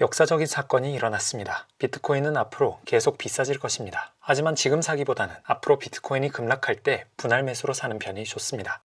역사적인 사건이 일어났습니다. 비트코인은 앞으로 계속 비싸질 것입니다. 하지만 지금 사기보다는 앞으로 비트코인이 급락할 때 분할 매수로 사는 편이 좋습니다.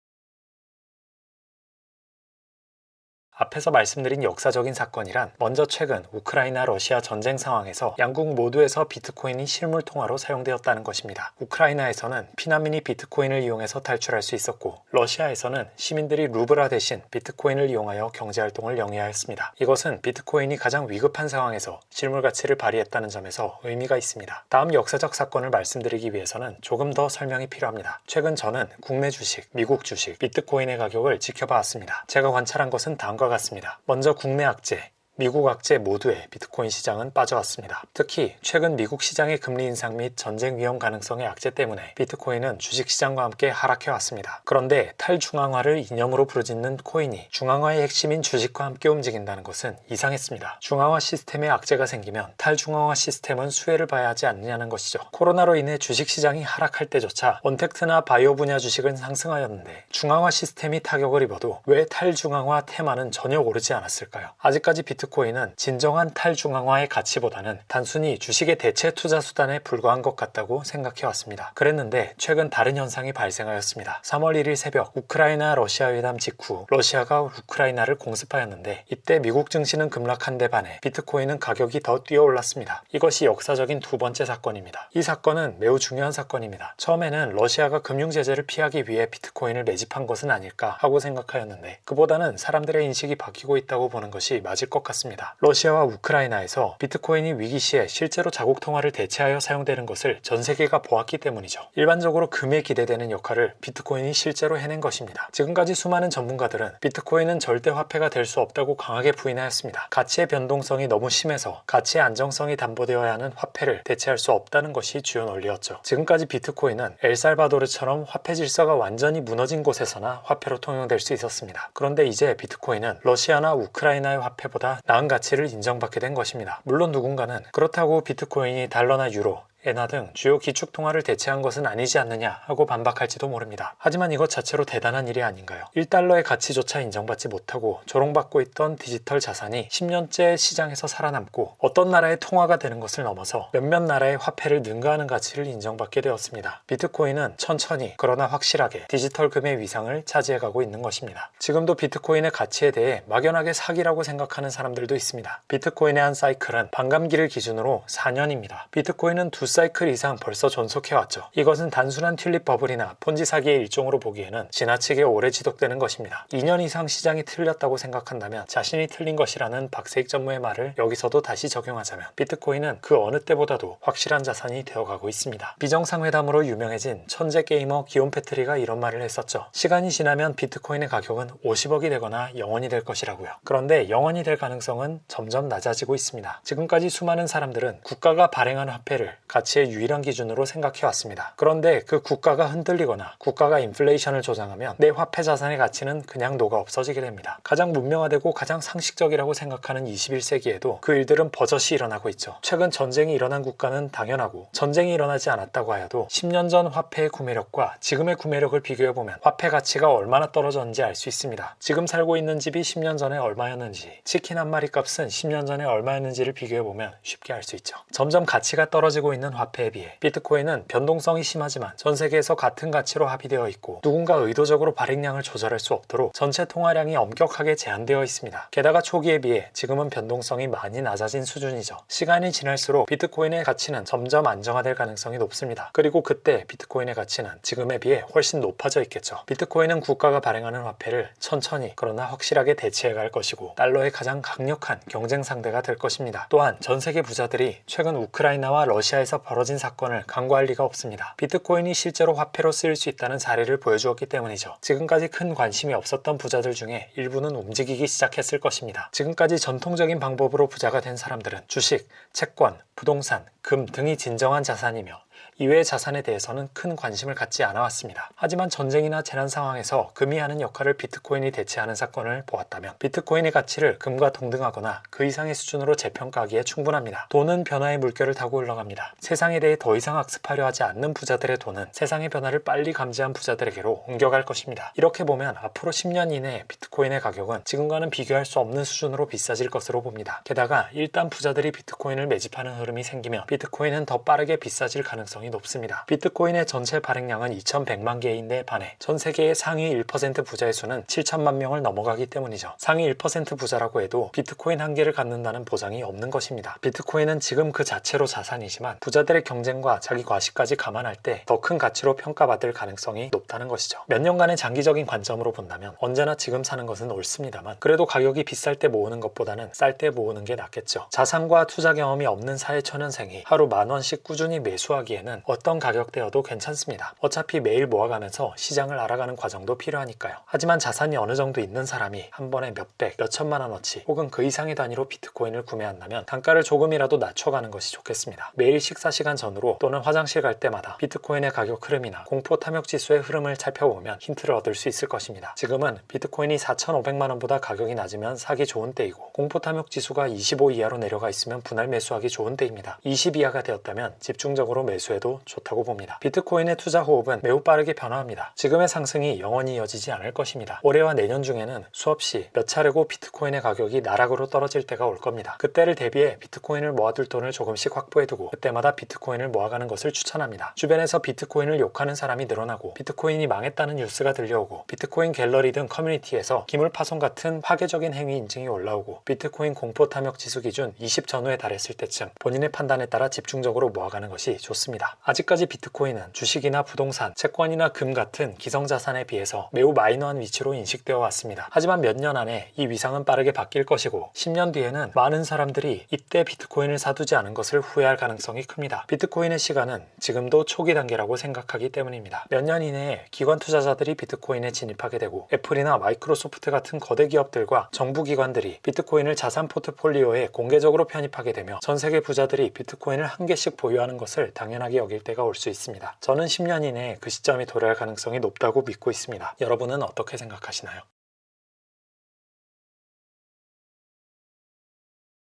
앞에서 말씀드린 역사적인 사건이란 먼저 최근 우크라이나 러시아 전쟁 상황에서 양국 모두에서 비트코인이 실물 통화로 사용되었다는 것입니다. 우크라이나에서는 피난민이 비트코인을 이용해서 탈출할 수 있었고 러시아에서는 시민들이 루블화 대신 비트코인을 이용하여 경제활동을 영위하였습니다. 이것은 비트코인이 가장 위급한 상황에서 실물 가치를 발휘했다는 점에서 의미가 있습니다. 다음 역사적 사건을 말씀드리기 위해서는 조금 더 설명이 필요합니다. 최근 저는 국내 주식, 미국 주식, 비트코인의 가격을 지켜봤습니다. 제가 관찰한 것은 다음과 같습니다. 먼저 국내 악재, 미국 악재 모두의 비트코인 시장은 빠져왔습니다. 특히 최근 미국 시장의 금리 인상 및 전쟁 위험 가능성의 악재 때문에 비트코인은 주식시장과 함께 하락해왔습니다. 그런데 탈중앙화를 이념으로 부르짖는 코인이 중앙화의 핵심인 주식과 함께 움직인다는 것은 이상했습니다. 중앙화 시스템에 악재가 생기면 탈중앙화 시스템은 수혜를 봐야 하지 않느냐는 것이죠. 코로나로 인해 주식시장이 하락할 때조차 원택트나 바이오 분야 주식은 상승하였는데 중앙화 시스템이 타격을 입어도 왜 탈중앙화 테마는 전혀 오르지 않았을까요? 아직까지 비트코인은 진정한 탈중앙화의 가치보다는 단순히 주식의 대체 투자 수단에 불과한 것 같다고 생각해왔습니다. 그랬는데 최근 다른 현상이 발생하였습니다. 3월 1일 새벽 우크라이나 러시아 회담 직후 러시아가 우크라이나를 공습하였는데 이때 미국 증시는 급락한 데 반해 비트코인은 가격이 더 뛰어올랐습니다. 이것이 역사적인 두 번째 사건입니다. 이 사건은 매우 중요한 사건입니다. 처음에는 러시아가 금융 제재를 피하기 위해 비트코인을 매집한 것은 아닐까 하고 생각하였는데 그보다는 사람들의 인식이 바뀌고 있다고 보는 것이 맞을 것 같습니다. 러시아와 우크라이나에서 비트코인이 위기 시에 실제로 자국 통화를 대체하여 사용되는 것을 전 세계가 보았기 때문이죠. 일반적으로 금에 기대되는 역할을 비트코인이 실제로 해낸 것입니다. 지금까지 수많은 전문가들은 비트코인은 절대 화폐가 될 수 없다고 강하게 부인하였습니다. 가치의 변동성이 너무 심해서 가치의 안정성이 담보되어야 하는 화폐를 대체할 수 없다는 것이 주요 논리였죠. 지금까지 비트코인은 엘살바도르처럼 화폐 질서가 완전히 무너진 곳에서나 화폐로 통용될 수 있었습니다. 그런데 이제 비트코인은 러시아나 우크라이나의 화폐보다 나은 가치를 인정받게 된 것입니다. 물론 누군가는 그렇다고 비트코인이 달러나 유로, 엔화 등 주요 기축통화를 대체한 것은 아니지 않느냐 하고 반박할지도 모릅니다. 하지만 이것 자체로 대단한 일이 아닌가요? 1달러의 가치조차 인정받지 못하고 조롱받고 있던 디지털 자산이 10년째 시장에서 살아남고 어떤 나라의 통화가 되는 것을 넘어서 몇몇 나라의 화폐를 능가하는 가치를 인정받게 되었습니다. 비트코인은 천천히 그러나 확실하게 디지털금의 위상을 차지해가고 있는 것입니다. 지금도 비트코인의 가치에 대해 막연하게 사기라고 생각하는 사람들도 있습니다. 비트코인의 한 사이클은 반감기를 기준으로 4년입니다. 비트코인은 두 사이클 이상 벌써 존속해왔죠. 이것은 단순한 튤립 버블이나 폰지 사기의 일종으로 보기에는 지나치게 오래 지속되는 것입니다. 2년 이상 시장이 틀렸다고 생각한다면 자신이 틀린 것이라는 박세익 전무의 말을 여기서도 다시 적용하자면 비트코인은 그 어느 때보다도 확실한 자산이 되어가고 있습니다. 비정상회담으로 유명해진 천재 게이머 기온 패트리가 이런 말을 했었죠. 시간이 지나면 비트코인의 가격은 50억이 되거나 영원이 될 것이라고요. 그런데 영원이 될 가능성은 점점 낮아지고 있습니다. 지금까지 수많은 사람들은 국가가 발행한 화폐를 가치의 유일한 기준으로 생각해왔습니다. 그런데 그 국가가 흔들리거나 국가가 인플레이션을 조장하면 내 화폐 자산의 가치는 그냥 녹아 없어지게 됩니다. 가장 문명화되고 가장 상식적이라고 생각하는 21세기에도 그 일들은 버젓이 일어나고 있죠. 최근 전쟁이 일어난 국가는 당연하고 전쟁이 일어나지 않았다고 하여도 10년 전 화폐의 구매력과 지금의 구매력을 비교해보면 화폐 가치가 얼마나 떨어졌는지 알 수 있습니다. 지금 살고 있는 집이 10년 전에 얼마였는지, 치킨 한 마리 값은 10년 전에 얼마였는지를 비교해보면 쉽게 알 수 있죠. 점점 가치가 떨어지고 있는 화폐에 비해 비트코인은 변동성이 심하지만 전 세계에서 같은 가치로 합의되어 있고 누군가 의도적으로 발행량을 조절할 수 없도록 전체 통화량이 엄격하게 제한되어 있습니다. 게다가 초기에 비해 지금은 변동성이 많이 낮아진 수준이죠. 시간이 지날수록 비트코인의 가치는 점점 안정화될 가능성이 높습니다. 그리고 그때 비트코인의 가치는 지금에 비해 훨씬 높아져 있겠죠. 비트코인은 국가가 발행하는 화폐를 천천히 그러나 확실하게 대체해갈 것이고 달러의 가장 강력한 경쟁 상대가 될 것입니다. 또한 전 세계 부자들이 최근 우크라이나와 러시아에서 벌어진 사건을 간과할 리가 없습니다. 비트코인이 실제로 화폐로 쓰일 수 있다는 사례를 보여주었기 때문이죠. 지금까지 큰 관심이 없었던 부자들 중에 일부는 움직이기 시작했을 것입니다. 지금까지 전통적인 방법으로 부자가 된 사람들은 주식, 채권, 부동산, 금 등이 진정한 자산이며 이외의 자산에 대해서는 큰 관심을 갖지 않아 왔습니다. 하지만 전쟁이나 재난 상황에서 금이 하는 역할을 비트코인이 대체하는 사건을 보았다면 비트코인의 가치를 금과 동등하거나 그 이상의 수준으로 재평가하기에 충분합니다. 돈은 변화의 물결을 타고 흘러갑니다. 세상에 대해 더 이상 학습하려 하지 않는 부자들의 돈은 세상의 변화를 빨리 감지한 부자들에게로 옮겨갈 것입니다. 이렇게 보면 앞으로 10년 이내에 비트코인의 가격은 지금과는 비교할 수 없는 수준으로 비싸질 것으로 봅니다. 게다가 일단 부자들이 비트코인을 매집하는 흐름이 생기면 비트코인은 더 빠르게 비싸질 가능성이 높습니다. 비트코인의 전체 발행량은 2100만 개인데 반해 전 세계의 상위 1% 부자의 수는 7천만 명을 넘어가기 때문이죠. 상위 1% 부자라고 해도 비트코인 한 개를 갖는다는 보장이 없는 것입니다. 비트코인은 지금 그 자체로 자산이지만 부자들의 경쟁과 자기 과시까지 감안할 때 더 큰 가치로 평가받을 가능성이 높다는 것이죠. 몇 년간의 장기적인 관점으로 본다면 언제나 지금 사는 것은 옳습니다만 그래도 가격이 비쌀 때 모으는 것보다는 쌀 때 모으는 게 낫겠죠. 자산과 투자 경험이 없는 사회초년생이 하루 10,000원씩 꾸준히 매수하기에는 어떤 가격대여도 괜찮습니다. 어차피 매일 모아가면서 시장을 알아가는 과정도 필요하니까요. 하지만 자산이 어느 정도 있는 사람이 한 번에 몇백, 몇천만 원어치 혹은 그 이상의 단위로 비트코인을 구매한다면 단가를 조금이라도 낮춰가는 것이 좋겠습니다. 매일 식사 시간 전후로 또는 화장실 갈 때마다 비트코인의 가격 흐름이나 공포 탐욕 지수의 흐름을 살펴보면 힌트를 얻을 수 있을 것입니다. 지금은 비트코인이 4,500만 원보다 가격이 낮으면 사기 좋은 때이고 공포 탐욕 지수가 25 이하로 내려가 있으면 분할 매수하기 좋은 때입니다. 20 이하가 되었다면 집중적으로 매수해도 좋다고 봅니다. 비트코인의 투자 호흡은 매우 빠르게 변화합니다. 지금의 상승이 영원히 이어지지 않을 것입니다. 올해와 내년 중에는 수없이 몇 차례고 비트코인의 가격이 나락으로 떨어질 때가 올 겁니다. 그때를 대비해 비트코인을 모아둘 돈을 조금씩 확보해두고 그때마다 비트코인을 모아가는 것을 추천합니다. 주변에서 비트코인을 욕하는 사람이 늘어나고 비트코인이 망했다는 뉴스가 들려오고 비트코인 갤러리 등 커뮤니티에서 기물 파손 같은 파괴적인 행위 인증이 올라오고 비트코인 공포 탐욕 지수 기준 20 전후에 달했을 때쯤 본인의 판단에 따라 집중적으로 모아가는 것이 좋습니다. 아직까지 비트코인은 주식이나 부동산, 채권이나 금 같은 기성자산에 비해서 매우 마이너한 위치로 인식되어 왔습니다. 하지만 몇 년 안에 이 위상은 빠르게 바뀔 것이고 10년 뒤에는 많은 사람들이 이때 비트코인을 사두지 않은 것을 후회할 가능성이 큽니다. 비트코인의 시간은 지금도 초기 단계라고 생각하기 때문입니다. 몇 년 이내에 기관 투자자들이 비트코인에 진입하게 되고 애플이나 마이크로소프트 같은 거대 기업들과 정부 기관들이 비트코인을 자산 포트폴리오에 공개적으로 편입하게 되며 전 세계 부자들이 비트코인을 한 개씩 보유하는 것을 당연하게 여길 때가 올 수 있습니다. 저는 10년 이내에 그 시점이 도래할 가능성이 높다고 믿고 있습니다. 여러분은 어떻게 생각하시나요?